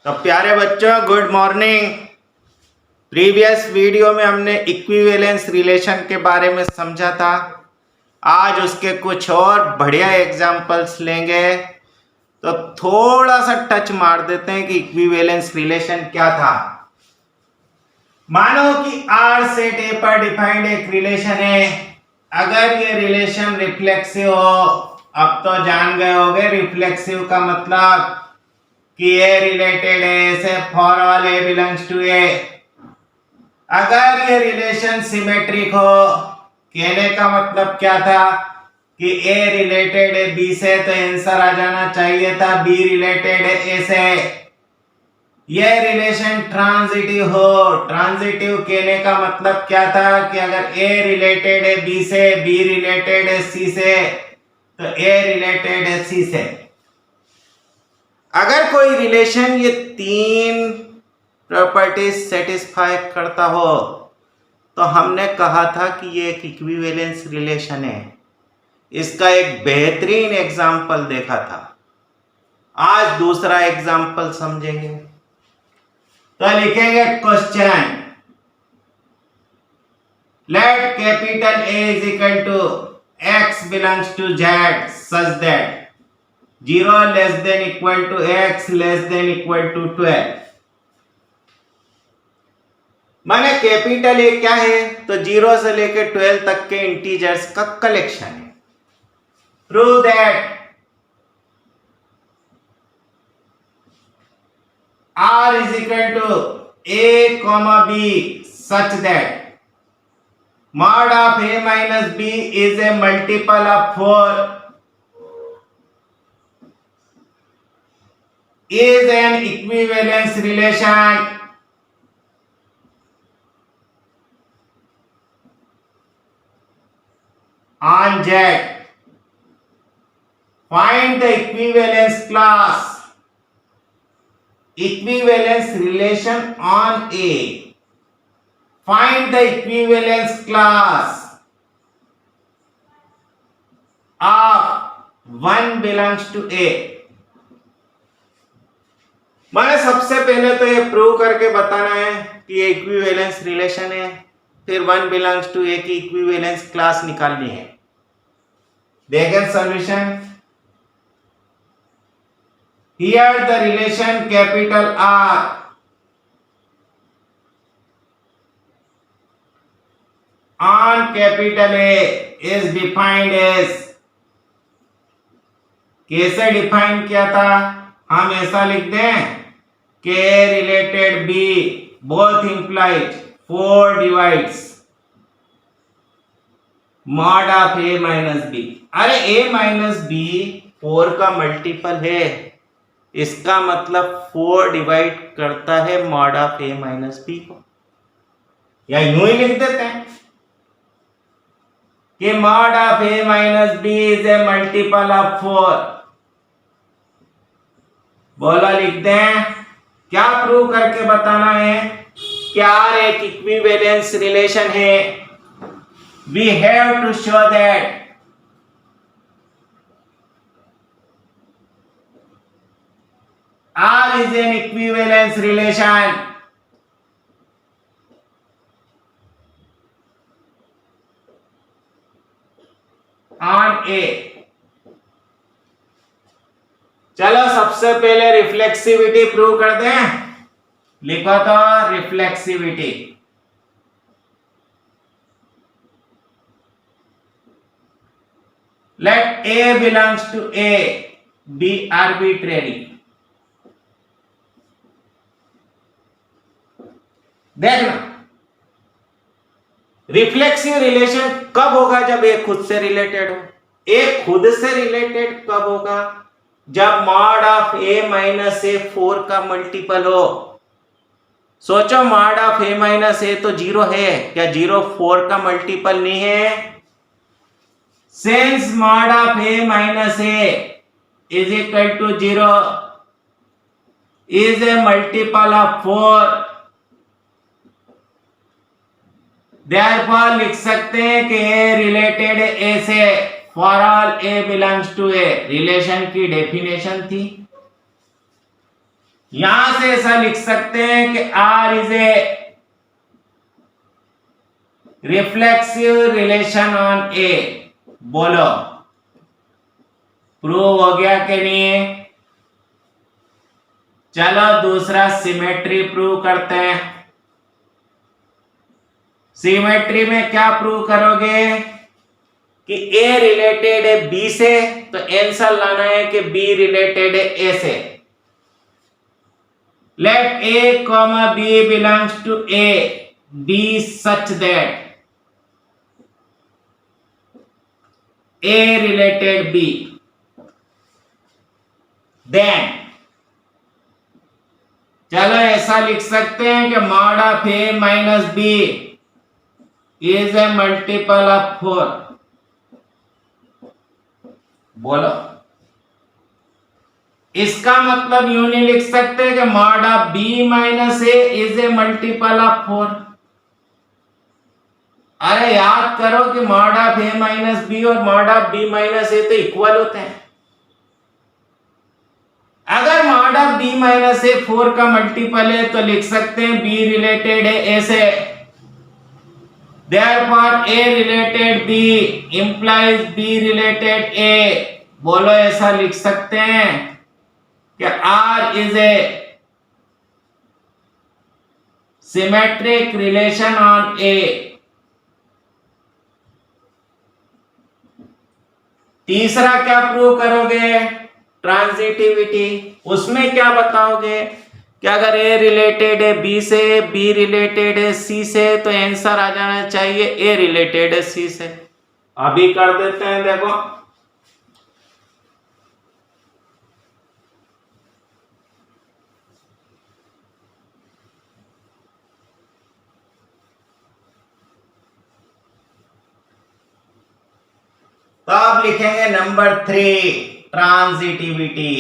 तो प्यारे बच्चों, गुड मॉर्निंग। प्रीवियस वीडियो में हमने इक्विवेलेंस रिलेशन के बारे में समझा था। आज उसके कुछ और बढ़िया एग्जांपल्स लेंगे। तो थोड़ा सा टच मार देते हैं कि इक्विवेलेंस रिलेशन क्या था। मानो कि आर सेट ए पर डिफाइंड एक रिलेशन है। अगर ये रिलेशन रिफ्लेक्सिव हो, अब तो जान गए होंगे रिफ्लेक्सिव का मतलब कि ए रिलेटेड ए से for all a belongs to a. अगर ये रिलेशन सिमेट्रिक हो, कहने का मतलब क्या था कि ए रिलेटेड है बी से, तो आंसर आ जाना चाहिए था बी रिलेटेड है ए से। ये रिलेशन ट्रांजिटिव हो, ट्रांजिटिव कहने का मतलब क्या था कि अगर ए रिलेटेड है बी से, बी रिलेटेड है सी से, तो ए रिलेटेड है सी से। अगर कोई रिलेशन ये तीन प्रॉपर्टीज सेटिस्फाई करता हो तो हमने कहा था कि ये एक इक्विवेलेंस रिलेशन है। इसका एक बेहतरीन एग्जाम्पल देखा था। आज दूसरा एग्जाम्पल समझेंगे। तो लिखेंगे question, let capital A is equal to x belongs to Z such that 0 less than equal to x less than equal to 12। माने कैपिटल ए क्या है, तो 0 से लेकर 12 तक के इंटीजर्स का कलेक्शन है। Prove that r is equal to a comma b such that mod of a minus b is a multiple of 4 is an equivalence relation on Z. Find the equivalence class. Equivalence relation on A. Find the equivalence class of 1 belongs to A. मैंने सबसे पहले तो ये prove करके बताना है कि ये इक्विवेलेंस रिलेशन है, फिर 1 बिलोंग्स टू ए की इक्विवेलेंस क्लास निकालनी है। देखें solution. Here the relation capital R on capital A is defined as, कैसे डिफाइन किया था, हम ऐसा लिख दें कि related B both implies 4 divides mod of A minus B. अरे ए माइनस बी 4 का मल्टीपल है, इसका मतलब 4 डिवाइड करता है mod of A minus B को। या यूं ही लिख देते हैं कि mod of A minus B is a multiple of 4। बोला लिख दें। क्या प्रूव करके बताना है? क्या एक इक्विवेलेंस रिलेशन है। We have to show that R is an equivalence relation on A। चलो सबसे पहले रिफ्लेक्सिविटी प्रूव कर दें। लिखो तो reflexivity. Let A belongs to A be arbitrary। देखना रिफ्लेक्सिव रिलेशन कब होगा, जब ए खुद से रिलेटेड हो। ए खुद से रिलेटेड कब होगा, जब मॉड ऑफ ए माइनस ए 4 का मल्टीपल हो। सोचो mod of A minus A तो 0 है, क्या 0 4 का मल्टीपल नहीं है? Since mod of a minus a is equal to 0 is a multiple of 4, therefore लिख सकते हैं कि a related a से for all a belongs to a। रिलेशन की डेफिनेशन थी। यहां से ऐसा लिख सकते हैं कि R is a reflexive relation on a. बोलो प्रूव हो गया कि नहीं? चलो दूसरा सिमेट्री प्रूव करते हैं। सिमेट्री में क्या प्रूव करोगे कि ए रिलेटेड है बी से, तो आंसर लाना है कि बी रिलेटेड है ए से। Let A comma B belongs to A B such that A related B, then चलो ऐसा लिख सकते हैं कि mod of A minus B is a multiple of 4। बोलो इसका मतलब यूं नहीं लिख सकते कि mod of B minus A is a multiple of 4। अरे याद करो कि mod of A minus B और mod of B minus A तो इक्वल होते हैं। अगर मॉड ऑफ बी माइनस ए 4 का मल्टीपल है तो लिख सकते हैं बी रिलेटेड है ए से, therefore a related b implies b related a. बोलो ऐसा लिख सकते हैं कि R is a symmetric relation on a. तीसरा क्या प्रूव करोगे? ट्रांजिटिविटी। उसमें क्या बताओगे कि अगर ए रिलेटेड है बी से, बी रिलेटेड है सी से, तो आंसर आ जाना चाहिए ए रिलेटेड है सी से। अभी कर देते हैं, देखो तो अब लिखेंगे number 3 transitivity.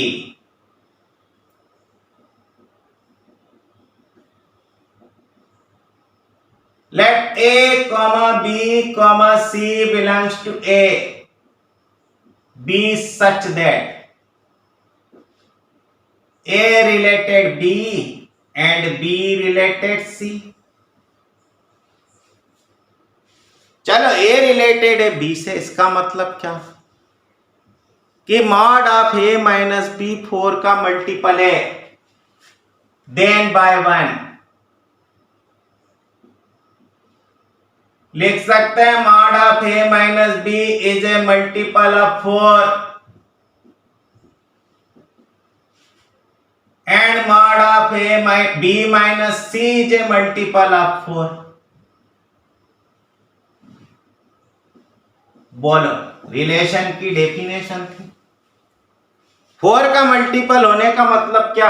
Let A, B, C belongs to A be such that A related B and B related C। चलो A रिलेटेड है B से, इसका मतलब क्या कि mod of A minus B 4 का मल्टीपल है, देन बाय 1 लिख सकते हैं mod of A minus B is a multiple of 4 and mod of B minus C is a multiple of 4। बोलो रिलेशन की डेफिनेशन थी। 4 का मल्टीपल होने का मतलब क्या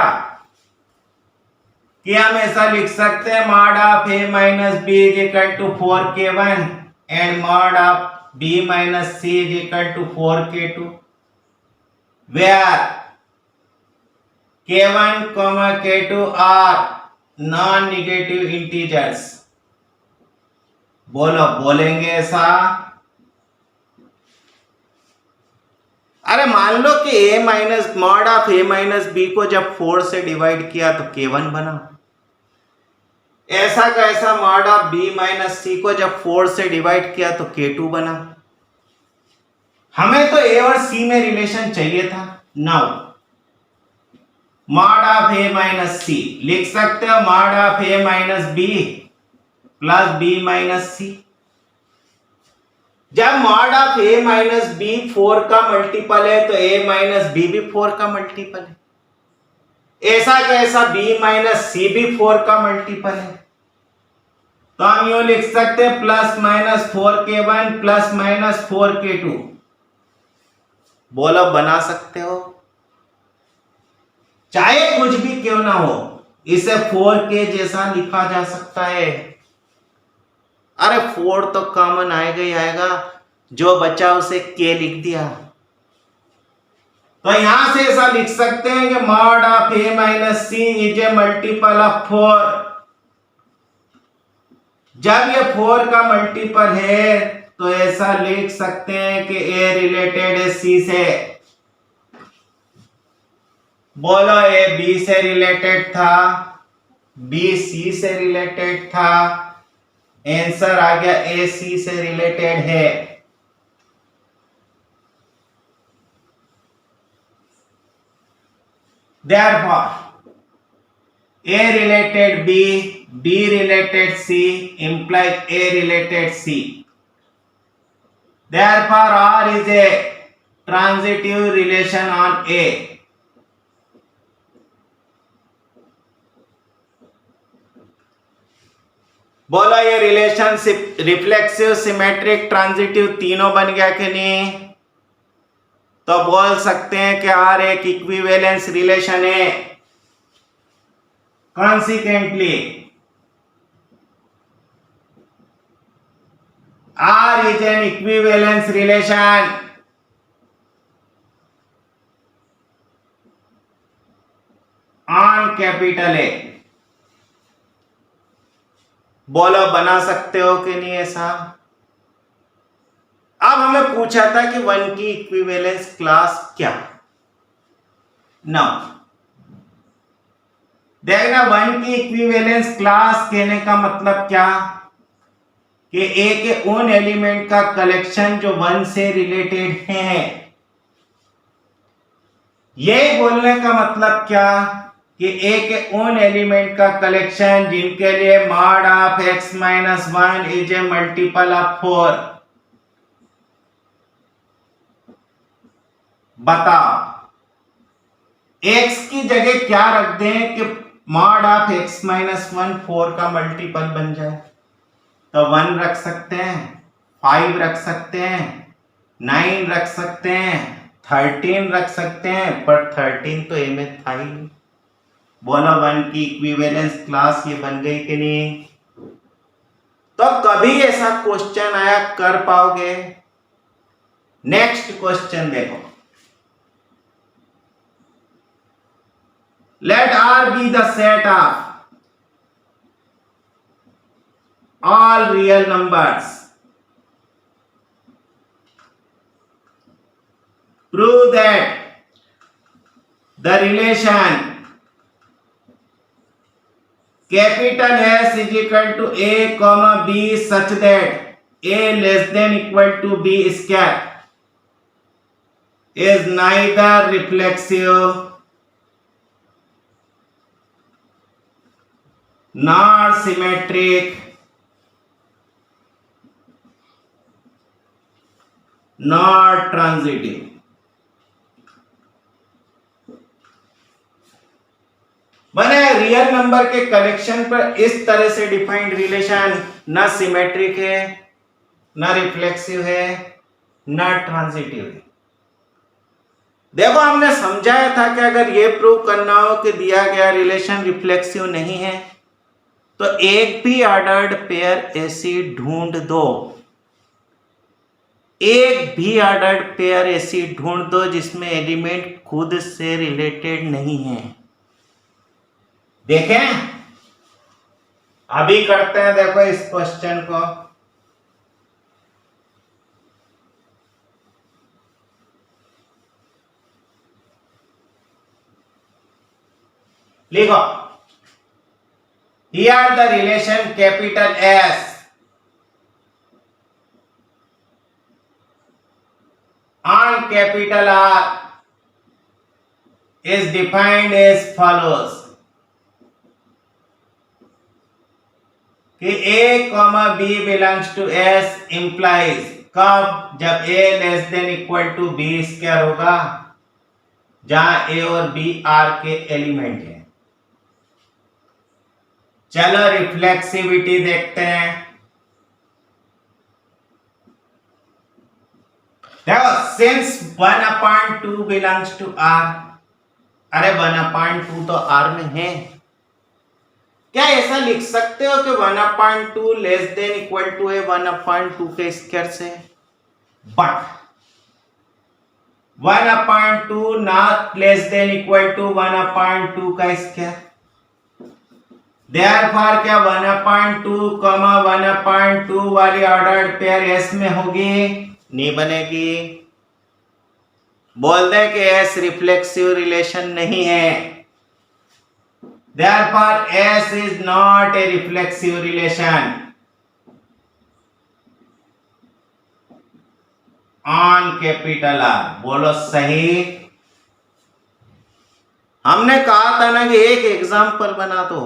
कि हम ऐसा लिख सकते हैं mod of A minus B is equal to 4k1 and mod of B minus C is equal to 4k2 where k1, k2 are non negative integers. बोलो बोलेंगे ऐसा? अरे मान लो कि A minus mod of A minus B को जब 4 से डिवाइड किया तो k1 बना, ऐसा कैसा mod of B minus C को जब 4 से डिवाइड किया तो k2 बना। हमें तो A और C में रिलेशन चाहिए था। Now mod of A minus C लिख सकते हो mod of A minus B plus B minus C। जब mod of A minus B 4 का मल्टीपल है तो A माइनस B भी 4 का मल्टीपल है, ऐसा कैसा B माइनस C भी 4 का मल्टीपल है। तो हम यूं लिख सकते हैं plus minus 4k1 plus minus 4k2। बोलो बना सकते हो? चाहे कुछ भी क्यों ना हो इसे 4k जैसा लिखा जा सकता है। अरे 4 तो कॉमन आएगा ही आएगा, जो बचा उसे k लिख दिया। तो यहां से ऐसा लिख सकते हैं कि mod of A minus C is a multiple of 4। जब ये 4 का मल्टीपल है तो ऐसा लिख सकते हैं कि A रिलेटेड है C से, बोलो ए बी से रिलेटेड था, बी सी से रिलेटेड था, आंसर आ गया ए सी से रिलेटेड है। Therefore, A related B, B related C implies A related C. Therefore, R is a transitive relation on A. बोलो ये रिलेशनशिप रिफ्लेक्सिव, सिमेट्रिक, ट्रांजिटिव तीनों बन गया कि नहीं? तो बोल सकते हैं कि R एक इक्विवेलेंस रिलेशन है। Consequently, R is an equivalence relation on capital A. बोलो बना सकते हो कि नहीं ऐसा? अब हमें पूछा था कि वन की इक्विवेलेंस क्लास क्या? नाउ देखना, वन की इक्विवेलेंस क्लास कहने का मतलब क्या कि ए के उन एलिमेंट का कलेक्शन जो वन से रिलेटेड है। ये बोलने का मतलब क्या कि ए के उन एलिमेंट का कलेक्शन जिनके लिए mod of x minus 1 is a multiple of 4। बताओ x की जगह क्या रख दें कि मॉड ऑफ x माइनस 1 4 का मल्टीपल बन जाए? तो 1 रख सकते हैं, 5 रख सकते हैं, 9 रख सकते हैं, 13 रख सकते हैं, पर 13 तो ए में था ही। बोलो वन की इक्विवेलेंस क्लास ये बन गई कि नहीं? तो कभी ऐसा क्वेश्चन आया कर पाओगे? नेक्स्ट क्वेश्चन देखो, late R be the set of all real numbers. Prove that the relation capital S is equal to A comma B such that A less than equal to B square is neither reflexive nor symmetric nor transitive. मैंने real number के collection पर इस तरह से defined relation न symmetric है, न reflexive है, न ट्रांजिटिव है। देखो हमने समझाया था कि अगर यह प्रूव करना हो कि दिया गया रिलेशन रिफ्लेक्सिव नहीं है तो एक भी ऑर्डर्ड पेयर ऐसी ढूंढ दो, एक भी ऑर्डर्ड पेयर ऐसी ढूंढ दो जिसमें एलिमेंट खुद से रिलेटेड नहीं है। देखें अभी करते हैं, देखो इस क्वेश्चन को। लिखो, here the relation capital S on capital R is defined as follows कि A comma B belongs to S implies कब? जब A less than equal to B square होगा, जहां A और B R के एलिमेंट हैं। चलो रिफ्लेक्सिविटी देखते हैं। देखो सिंस 1/2 बिलोंग्स टू R, अरे 1/2 तो R में है, क्या ऐसा लिख सकते हो कि 1/2 लेस देन इक्वल टू है 1/2 के स्क्वायर से? But 1/2 not less than equal to 1/2 का स्क्वायर। देयरफॉर क्या 1/2 कमा 1/2 वाली ऑर्डर्ड पेयर एस में होगी? नहीं बनेगी। बोल दे कि एस रिफ्लेक्सिव रिलेशन नहीं है, therefore S is not a reflexive relation on capital are. बोलो सही। हमने कहा था ना कि एक एग्जाम्पल बना दो।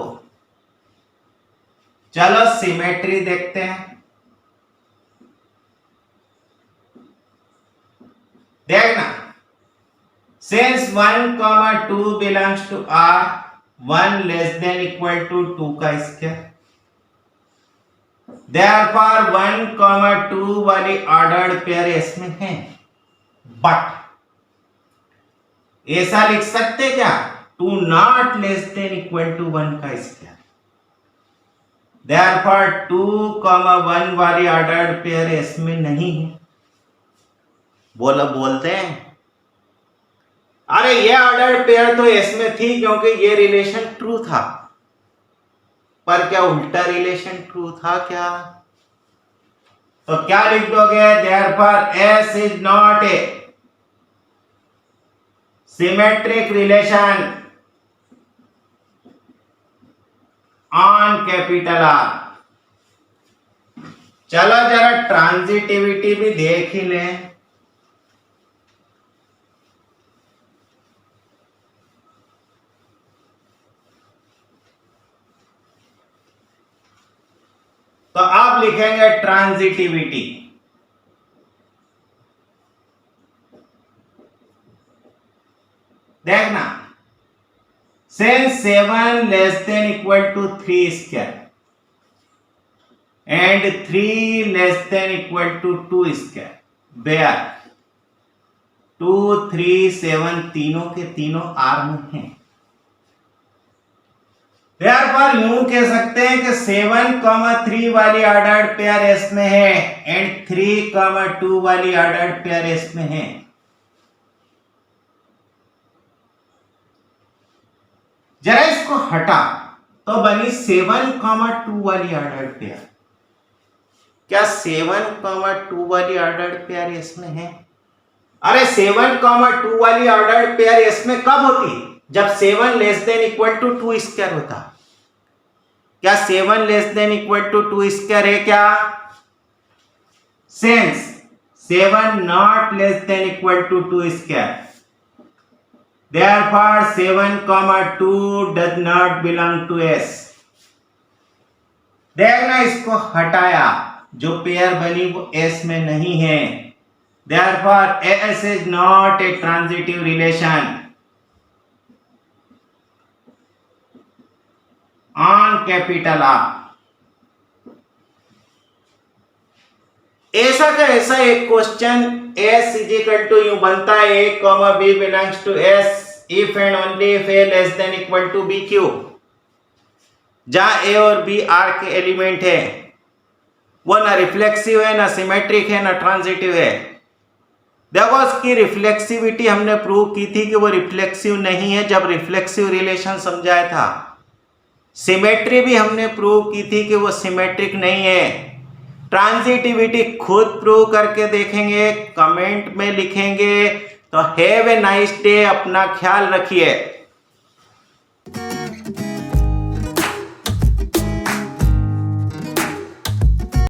चलो सिमेट्री देखते हैं। देखना, since 1, 2 belongs to R, 1 less than equal to 2 का स्क्वायर, therefore 1, 2 वाली ऑर्डर्ड पेयर इसमें है। बट ऐसा लिख सकते क्या, 2 not less than equal to 1 का स्क्वायर, therefore 2, 1 वाली ऑर्डर्ड पेयर इसमें नहीं है। बोलते हैं अरे ये ऑर्डर्ड पेयर तो इसमें थी क्योंकि ये रिलेशन ट्रू था, पर क्या उल्टा रिलेशन ट्रू था क्या? तो क्या लिख दोगे, therefore S is not a symmetric relation on capital are. चलो जरा ट्रांजिटिविटी भी देख ही लें। तो आप लिखेंगे ट्रांजिटिविटी। देखना, since 7 less than equal to 3 square and 3 less than equal to 2 square, where 2, 3, 7 तीनों के तीनों आर में हैं। पर यूं कह सकते हैं कि 7, 3 वाली ऑर्डर्ड पेयर इसमें है एंड 3, 2 वाली ऑर्डर्ड पेयर इसमें है। जरा इसको हटा तो बनी 7, 2 वाली ऑर्डर्ड पेयर। क्या 7, 2 वाली ऑर्डर्ड पेयर इसमें है? अरे 7, 2 वाली ऑर्डर्ड पेयर इसमें कब होती? जब 7 less than equal to 2 square होता। क्या 7 less than equal to 2 square है क्या? Since 7 not less than equal to 2 square, therefore 7, 2 does not belong to S। देखना, इसको हटाया, जो पेयर बनी वो S में नहीं है, therefore S is not a transitive relation on capital R. ऐसा का ऐसा एक question S is equal to U बनता है A, B belongs to S if and only if A less than equal to B cube, जहां A और B R के element है, वो ना रिफ्लेक्सिव है, ना सिमेट्रिक है, ना ट्रांजिटिव है। देखो उसकी रिफ्लेक्सिविटी हमने प्रूव की थी कि वो रिफ्लेक्सिव नहीं है जब रिफ्लेक्सिव रिलेशन समझाया था। सिमेट्री भी हमने प्रूव की थी कि वो सिमेट्रिक नहीं है। ट्रांजिटिविटी खुद प्रूव करके देखेंगे, कमेंट में लिखेंगे। तो हैव ए नाइस डे, अपना ख्याल रखिए।